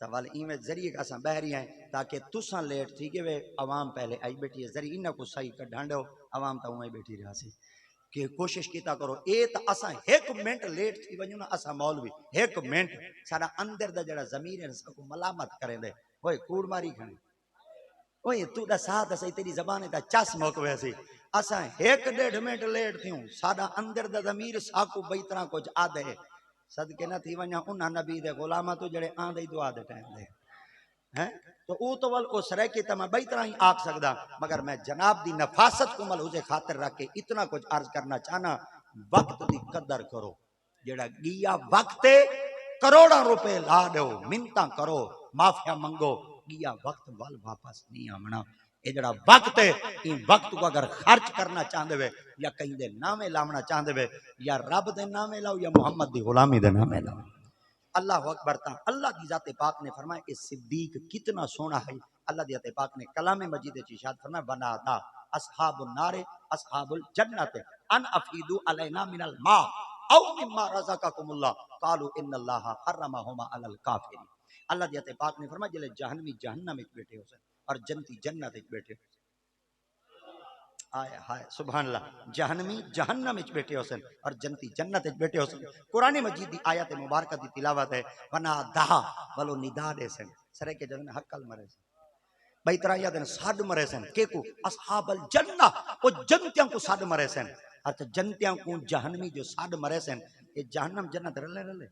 تو وال ایویں ذریعے اساں بہری ہیں تاکہ تساں لیٹ تھی کہ عوام پہلے آئی بیٹھی ہے ذریعے انہاں کو صحیح کر ڈھانڈو عوام تو وہیں بیٹھی رہا سی کہ کوشش کیتا کرو اے تا اساں 1 منٹ لیٹ تھی ونجو نا اساں مولوی 1 منٹ سارا اندر دا جڑا ضمیر ہے سب کو ملامت کریں دے اوئے کوڑ ماری کھڑی اوئے تو دا ساتھ اساں تیری زبان دا چس موک ویسی اساں 1.5 منٹ لیٹ تھیوں ساڈا اندر دا ضمیر ساکو بئی طرح کچھ آدھے صدقے نہ تھی ونجا انہاں نبی دے غلاماں تو جڑے آندے دعا دے ٹائم دے ہیں تو او تو ول اس رہ کے میں بئی طرح ہی آکھ سکدا مگر میں جناب دی نفاست کو مل اسے خاطر رکھ کے اتنا کچھ عرض کرنا چاہنا وقت دی قدر کرو جڑا گیا وقت کروڑاں روپے لا دو منتاں کرو معافیا منگو گیا وقت وال واپس نہیں آمنا اے جڑا وقت ہے ان وقت کو اگر خرچ کرنا چاہندے وے یا کہیں دے نامے لاونا چاہندے وے یا رب دے نامے لاؤ یا محمد دی غلامی دے نامے لاؤ. اللہ اکبر. تا اللہ کی ذات پاک نے فرمایا کہ صدیق کتنا سونا ہے. اللہ کی ذات پاک نے کلام مجید وچ ارشاد فرمایا بنادا اصحاب النار اصحاب الجنت ان افیدوا علینا من الماء او مما رزقکم اللہ قالوا ان اللہ حرمهما علی الکافرین. اللہ کی ذات پاک نے فرمایا جلے جہنمی جہنم وچ بیٹھے ہو سن اور جنتی جنت وچ بیٹھے آئے ہائے سبحان اللہ جہنمی جہنم وچ بیٹھے ہو سن اور جنتی جنت وچ بیٹھے ہو سن. قرآن مجید دی آیات مبارکہ دی تلاوت ہے بنا دہا ولو ندا دے سن سرے کے جن حقل مرے سن بئی طرح یا دن ساڈ مرے سن کہ کو اصحاب الجنہ او جنتیاں کو ساڈ مرے سن اچھا جنتیاں کو جہنمی جو ساڈ مرے سن یہ جہنم جنت رلے رلے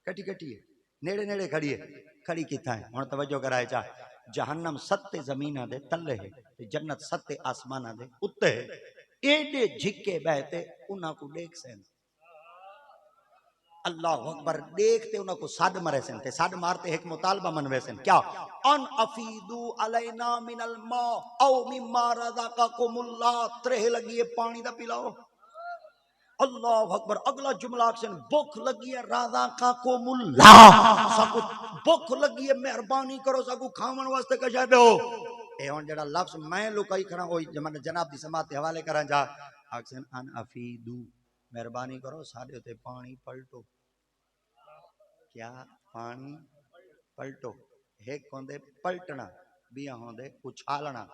کٹی کٹی ہے نیڑے نیڑے کھڑی ہے کھڑی کیتا ہے. ہن توجہ کرائے چا جہنم 7 زمیناں دے تلے ہے تے جنت 7 آسماناں دے اوتے ہے. ایڈے جھکے بہتے انہاں کو دیکھ سن اللہ اکبر دیکھتے انہاں کو ساڈ مرے سن تے ساڈ مارتے ایک مطالبہ منوے سن کیا ان افیدو علینا من الماء او مما رزقکم اللہ ترہ لگیے پانی دا پلاؤ. اللہ اکبر. اگلا جملہ اکسن بھوک لگی ہے رزقکم اللہ سکو بھوک لگی ہے مہربانی کرو سکو کھاون واسطے کچھ دو. اے ہن جڑا لفظ میں لکائی کھڑا اوئی جناب دی سماعت دے حوالے کراں جا اکسن ان افیدو مہربانی کرو ساڈے تے پانی پلٹو کیا پانی پلٹو. ایک ہوندے پلٹنا بیاں ہوندے اچھالنا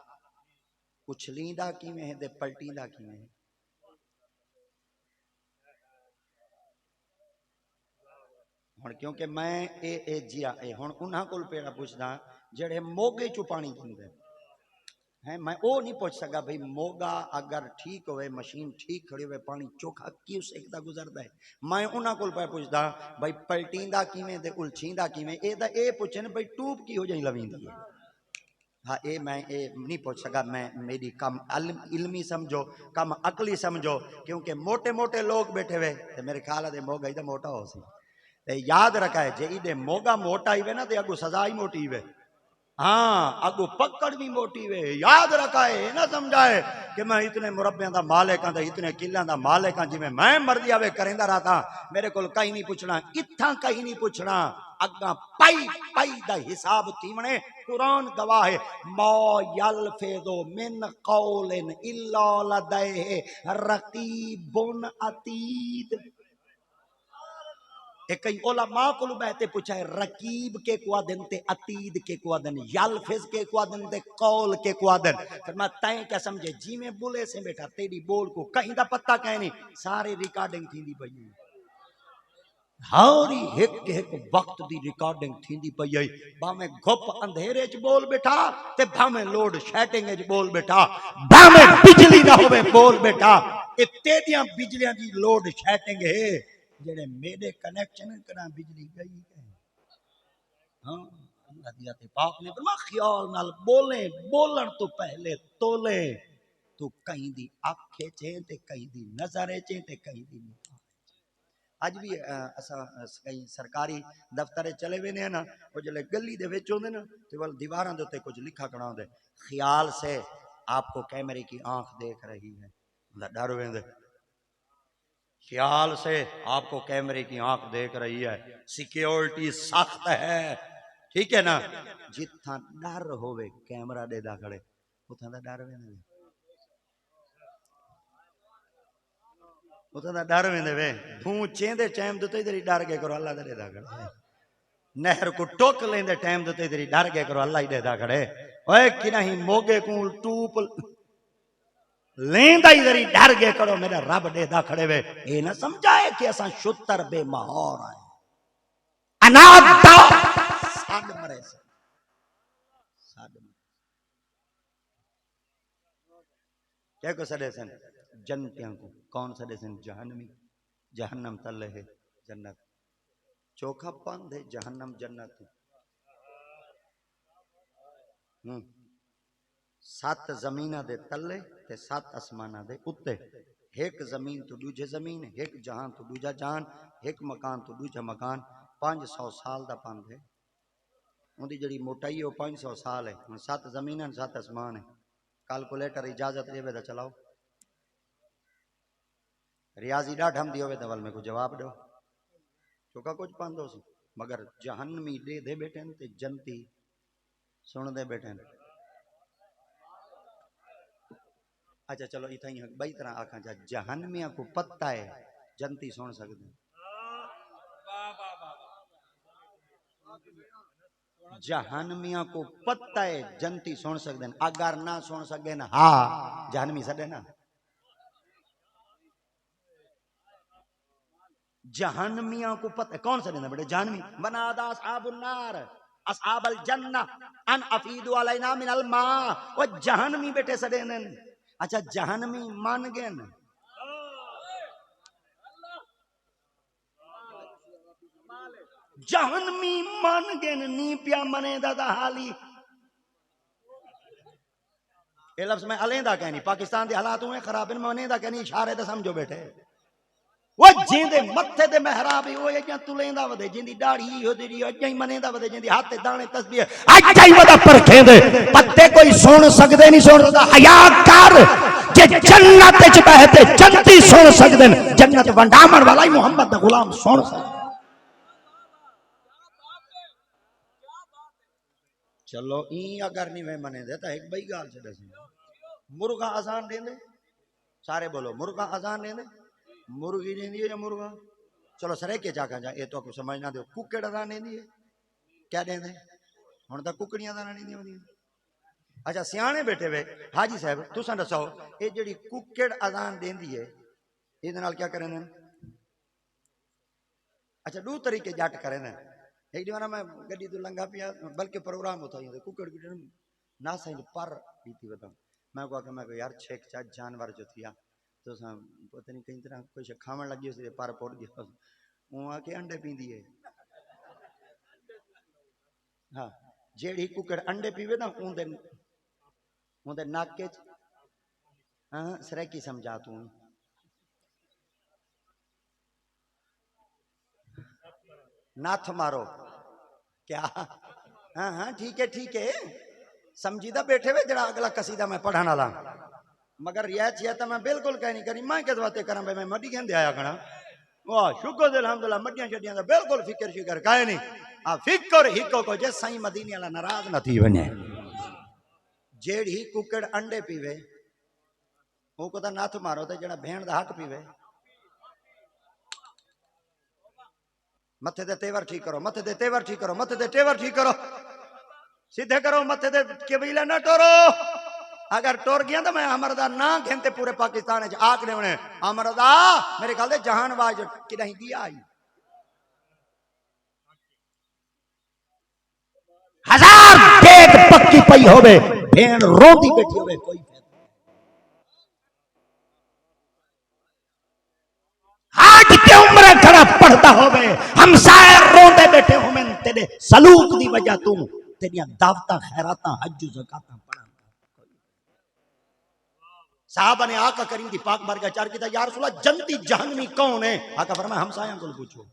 اچھلیندا کیویں ہے تے پلٹیندا کیویں ہے. ہن کیونکہ میں اے جیا اے ہن انہاں کول پیڑا پوچھدا جڑے موگے چوں پانی پیندے ہیں میں او نہیں پوچھ سکا بھئی موگا اگر ٹھیک ہوئے مشین ٹھیک کھڑی ہوئے پانی چوکھا کیوں سیکھتا گزردا ہے. میں انہاں کول پہ پوچھدا بھئی پلٹیندا کیویں تے الچھیندا کیویں اے دا اے پوچھن بھئی ٹوب کی ہو جائیں لویندی ہے. ہاں اے میں اے نہیں پوچھ سکا میں میری کم علمی سمجھو کم عقلی سمجھو کیونکہ موٹے موٹے لوگ بیٹھے ہوئے تے میرے خیال ہے موگا ہی موٹا ہو سی تے یاد رکھا ہے جے ایڈے موگا موٹا ہی وے نا تے اگو سزا ہی موٹی وے. ہاں اگو پکڑ بھی موٹی وے. یاد رکھا ہے نہ سمجھائے کہ میں اتنے مربیاں دا مالک ہاں تے اتنے کلیاں دا مالک ہاں جویں میں مرضی آوے کریندا رہتا میرے کول کہیں نہیں پوچھنا اتھاں کہیں نہیں پوچھنا اگاں پائی پائی دا حساب تیونے. قرآن گواہ ہے ما یلفظ من قول الا لدیہ رقیب عتید. ایک کئی علماء کو بہتے پوچھا ہے رکیب کے کو دن تے عتید کے کو دن یلفظ کے کو دن تے قول کے کو دن فرمایا تائیں کیا سمجھے جی میں بولے سے بیٹھا تیری بول کو کہیں دا پتہ کہیں نہیں سارے ریکارڈنگ تھی دی پئی ہاوری ایک وقت دی ریکارڈنگ تھی دی پئی با میں گھپ اندھیرے چ بول بیٹھا تے با میں لوڈ شیٹنگ چ بول بیٹھا با میں بجلی نہ ہوے بول بیٹھا اے تیریاں بجلیاں دی لوڈ شیٹنگ ہے جڑے میرے کنیکشن کرا بجلی گئی ہے ہاں اللہ دی تے پاک نے فرمایا خیال نال بولیں بولن تو پہلے تولے تو کہیں دی آنکھیں چیں تے کہیں دی نظریں چیں تے کہیں دی اج بھی اسا کئی سرکاری دفتر چلے وے نے نا او جلے گلی دے وچ ہوندے نا تے ول دیواراں دے اوتے کچھ لکھا کھڑا ہوندے خیال سے آپ کو کیمرے کی آنکھ دیکھ رہی ہے ڈر ویندے خیال سے آپ کو کیمرے کی آنکھ دیکھ رہی ہے سیکیورٹی سخت ہے ٹھیک ہے نا جتھاں ڈر ہوے کیمرہ دے دا کھڑے اتھاں دا ڈر ویندے اتھاں دا ڈر ویندے وے توں چیندے ٹائم تے تیری ڈر کے کرو اللہ دے دا کھڑے نہر کو ٹوک لیندے ٹائم تے تیری ڈر کے کرو اللہ ہی دے دا کھڑے اوئے کہ نہیں موگے کو ٹوپ لیندا ہی ذری ڈر گئے کرو میرا رب دے دا کھڑے وے اے نہ سمجھائے کہ اساں شتر بے مہور آئے انات دا ساڈ مرے ساڈ مرے کیا کو سڑے سن جنتیاں کو کون سڑے سن جہنمی جہنم تلے ہے جنت چوکھا پند ہے جہنم جنت سات زمینہ دے تلے تے سات اسمانہ دے اتے ایک زمین تو دوجے زمین ایک جہان تو دوجا جہان ایک مکان تو دوجا مکان 500 سال دا پند ہے ان دی جڑی موٹائی ہے 500 سال ہے سات زمین ہیں سات اسمان ہے کیلکولیٹر اجازت دے دا چلاؤ ریاضی ڈاٹھ ہم دی ہوئے دول میں کو جواب دو چوکا کچھ پاندو سی مگر جہنمی دے بیٹھے ہیں تے جنتی سن دے بیٹھے ہیں اچھا چلو اتنا ہی بئی طرح آکھاں جا جہنمیاں کو پتہ ہے جنتی سن سکتے ہیں جہنمیاں کو پتہ ہے جنتی سن سکتے ہیں اگر نہ سن سکتے ہیں ہاں جہنمی سڑے نا جہنمیاں کو پتہ ہے کون سڑے نا بیٹے جہنمی بنادا اصحاب النار اصحاب الجنہ ان افیدوا علینا من الماء وہ جہنمی بیٹے سڑے نا اچھا جہنمی مان گئے نا جہنمی مان گئے نی پیا منے دا حالی یہ لفظ میں علیندہ کہنی پاکستان دے حالات ہوئے خراب ہیں منے دا کہنی اشارے دا سمجھو بیٹھے وہ جین دے متھے دے محراب ہو یا جن تلیندہ ودے جن دی داڑھی ہو دی اجائی منیندہ ودے جن دی ہاتھ دانے تسبیح اجائی ودا پر کھیندے پتے کوئی سن سکدے نہیں سن سکدا حیا کر جے جنت وچ بہتے جنتی سن سکدے جنت ونڈامن والا ہی محمد دا غلام سن سکدا چلو این اگر نہیں میں منے دے تا ایک بئی گال چھڑے سی مرغا اذان دے دے سارے بولو مرغا اذان دے دے مرغی دے دی ہے یا مرغا چلو سرے کے چاکا جا اے تو کو سمجھنا دے ککڑ اذان دے دی ہے کیا دے دے ہن تا ککڑیاں اذان دے دی اچھا سیانے بیٹھے وے حاجی صاحب تساں دسو اے جڑی ککڑ اذان دیندی ہے اے دے نال کیا کریں نے اچھا دو طریقے جٹ کریں نے ایک دیوانا میں گڈی تو لنگا پیا بلکہ پروگرام ہوتا ہے ککڑ کی ناسا پر پیتی بتا میں کو یار چھیک چا جانور جو تھیا تو پتہ نہیں کئی طرح کوئی کھاون لگی اس پر پوڑ گیا وہ آ کے انڈے پیندی ہے ہاں جیڑی ککڑ انڈے پیوے نا اون دے ناک کے ہاں سرے کی سمجھا تو ناتھ مارو کیا ہاں ہاں ٹھیک ہے سمجھیدہ بیٹھے ہوئے جڑا اگلا قصیدہ میں پڑھانا لا مگر ریاض یہ تو میں بالکل کہیں نہیں کری میں کس باتیں کروں بھائی میں مڈی کہندے آیا کھڑا واہ شکر دے الحمدللہ مڈیاں چڈیاں دا بالکل فکر کائے نہیں فکر ہکو کو جے سائیں مدینے والا ناراض نہ تھی ونے جیڑی ککڑ انڈے پیوے وہ کو تا ناتھ مارو تے جڑا بھین دا حق پیوے متھے دے تیور ٹھیک کرو، متھے دے تیور ٹھیک کرو، متھے دے تیور ٹھیک کرو، سیدھے کرو متھے دے قبیلے نہ ٹورو۔ اگر ٹور گیا تو میں امردا نہ گھنتے پورے پاکستان وچ آکھنے ہونے امردا میرے خیال دے جہان واج کدیں دیا آئی 1000 ڈیگ پکی پئی ہوے بھین روندی بیٹھی ہوے کوئی آج کے عمرے کھڑا پڑھتا ہوے ہم سائر روندے بیٹھے ہوے تیرے سلوک دی وجہ تو تیریاں دعوتاں خیراتاں حج زکاتاں پڑھا۔ صحابہ نے آقا کریم دی پاک بارگاہ چار کیتا یا رسول اللہ جنتی جہنمی کون ہے؟ آقا فرمایا ہمسایاں کو پوچھو۔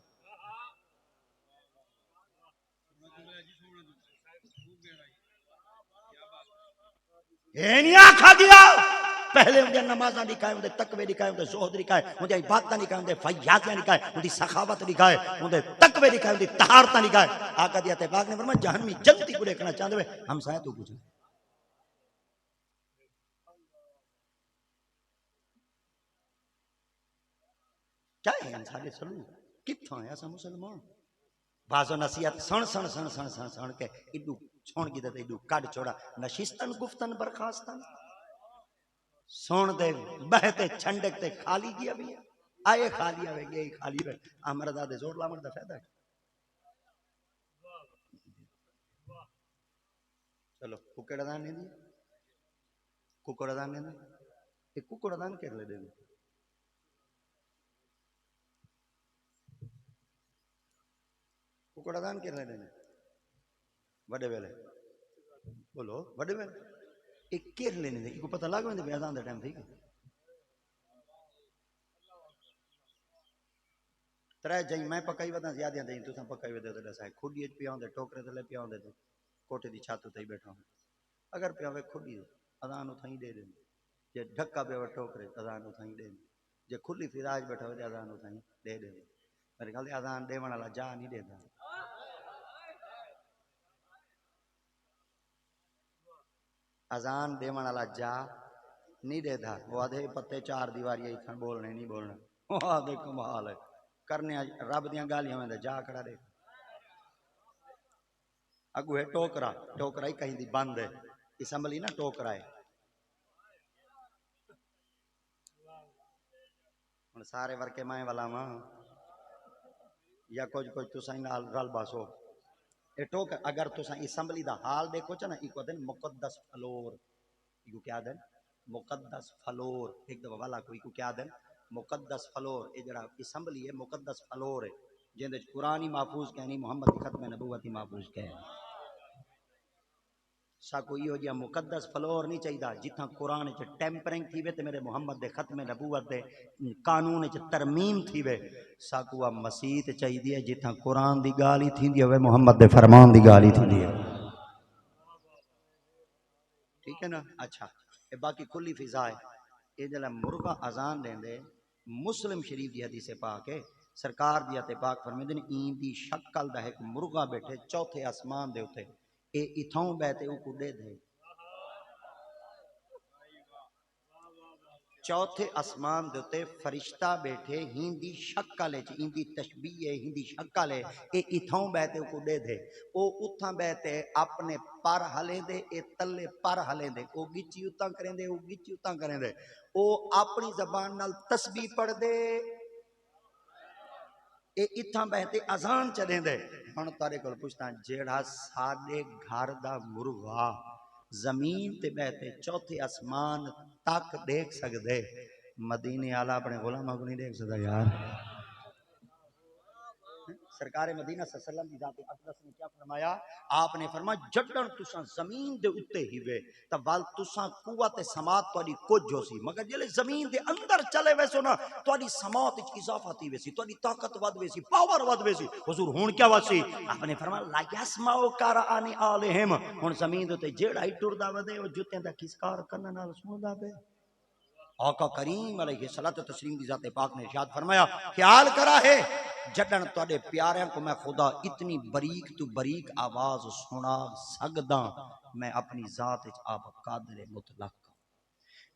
یہ نہیں آکھا گیا پہلے ان دے نمازاں لکھائے، ان دے تقوی لکھائے، ان دے زہد لکھائے، ان دے عبادتاں لکھائے، ان دے فیاضیاں لکھائے، ان دی سخاوت لکھائے، ان دے تقوی لکھائے، ان دی طہارتاں لکھائے۔ آقا دی تے پاک نے فرمایا جہنمی جنتی کو دیکھنا چاہندے ہوئے ہمسایہ تو پوچھو۔ کیا ہے انسان سلوک کتھوں ہے ایسا مسلمان؟ بازو نصیحت سن سن سن سن سن سن کے ایڈو چھوڑ کی تے ایڈو کڈ چھوڑا نشستن گفتن برخاستن سن دے بہتے چھنڈک تے خالی گیا بھی ہے آئے خالی آوے گئے خالی رہے امردا دے زور لامن دا فائدہ ہے۔ چلو ککڑ دان نہیں دی ککڑ دان نہیں دی ایک ککڑ دان کر لے دے ککڑ دان کر لے دے وڈے ویلے بولو وڈے ویلے ایک کر لینے دے کو پتہ لگ ویندے اذان دا ٹائم تھی ترے جئی میں پکائی ودا زیادہ دیں تساں پکائی ودے تے دسا کھڈی وچ پیاں دے ٹوکرے تے لے پیاں دے کوٹے دی چھت تے بیٹھا ہوں اگر پیاں وے کھڈی اذان اتھائی دے دیں جے ڈھکا پہ وہ ٹوکرے اذان اتھائی دے دیں جے کھلی فراج بیٹھا ہو تے اذان اتھائی دے دیں میرے خیال اذان دیون والا جا نہیں دیندا اذان دیون والا جا نہیں دیتا وہ آدھے پتے چار دیواری اتھاں بولنے نہیں بولنا وہ آدھے کمال ہے کرنے رب دیاں گالیاں میں جا کھڑا دے اگو ہے ٹوکرا ٹوکرا ہی کہیں دی بند ہے اسمبلی نا ٹوکرا ہے ہن سارے ورکے میں والا ماں یا کچھ کچھ تساں نال رل باسو اے ٹوکر اگر تساں اسمبلی دا حال دیکھو چا نا ایک دن مقدس فلور ایک کیا دن مقدس فلور ایک دفعہ والا کوئی کو کیا دن مقدس فلور اے جڑا اسمبلی ہے مقدس فلور ہے جن وچ قرآن محفوظ کہنی محمد دی ختم نبوت محفوظ کہنی سا کوئی ہو جیا مقدس فلور نہیں چاہیے جتھاں قرآن وچ ٹیمپرنگ تھی وے تے میرے محمد دے ختم نبوت دے قانون وچ ترمیم تھی وے سا کو مسیت چاہیے جتھاں قرآن دی گالی تھیندی ہوے محمد دے فرمان دی گالی تھیندی ہے ٹھیک ہے نا اچھا اے باقی کھلی فضا ہے اے جلا مرغا اذان دیندے مسلم شریف دی حدیث پاک ہے سرکار دی تے پاک فرمیندے این دی شکل دا ایک مرغا بیٹھے چوتھے آسمان دے اوتے اے اتھوں بیٹھے او کو دے دے چوتھے آسمان دے اوتے فرشتہ بیٹھے ہندی شکل وچ ہندی تشبیہ ہے ہندی شکل ہے اے اتھوں بیٹھے او کو دے دے او اتھاں بیٹھے اپنے پر ہلے دے اے تلے پر ہلے دے او گچی اتاں کریں دے او گچی اتاں کریں دے او اپنی زبان نال تسبیح پڑھ دے اے اتھاں بہتے اذان چلیں دے ہن تارے کول پوچھتا جیڑا ساڈے گھر دا مرغا زمین تے بہتے چوتھے آسمان تک دیکھ سکدے مدینے والا اپنے غلاماں کو نہیں دیکھ سکدا یار سرکار مدینہ صلی اللہ علیہ وسلم دی ذات اقدس نے کیا فرمایا آپ نے فرمایا جڈن تساں زمین دے اوتے ہی وے تا ول تساں قوت سماعت تہاڈی کچھ ہو سی مگر جلے زمین دے اندر چلے ویسو نا تہاڈی سماعت وچ اضافہ تھی ویسی تہاڈی طاقت ود ویسی پاور ود ویسی حضور ہن کیا وسی آپ نے فرمایا لا یسمعوا قرآن الہم ہن زمین دے اوتے جیڑا ہی ٹردا ودے او جوتیاں دا کسکار کرن نال سندا پے آقا کریم علیہ الصلوۃ والتسلیم کی ذات پاک نے ارشاد فرمایا خیال کرا ہے جڈن تواڈے پیاریاں کو میں خدا اتنی باریک تو باریک آواز سنا سکدا میں اپنی ذات وچ آپ قادر مطلق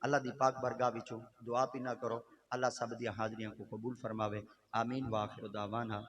اللہ دی پاک برگاہ وچوں دعا بھی نہ کرو اللہ سب دی حاضریاں کو قبول فرماوے آمین واخر دعوانا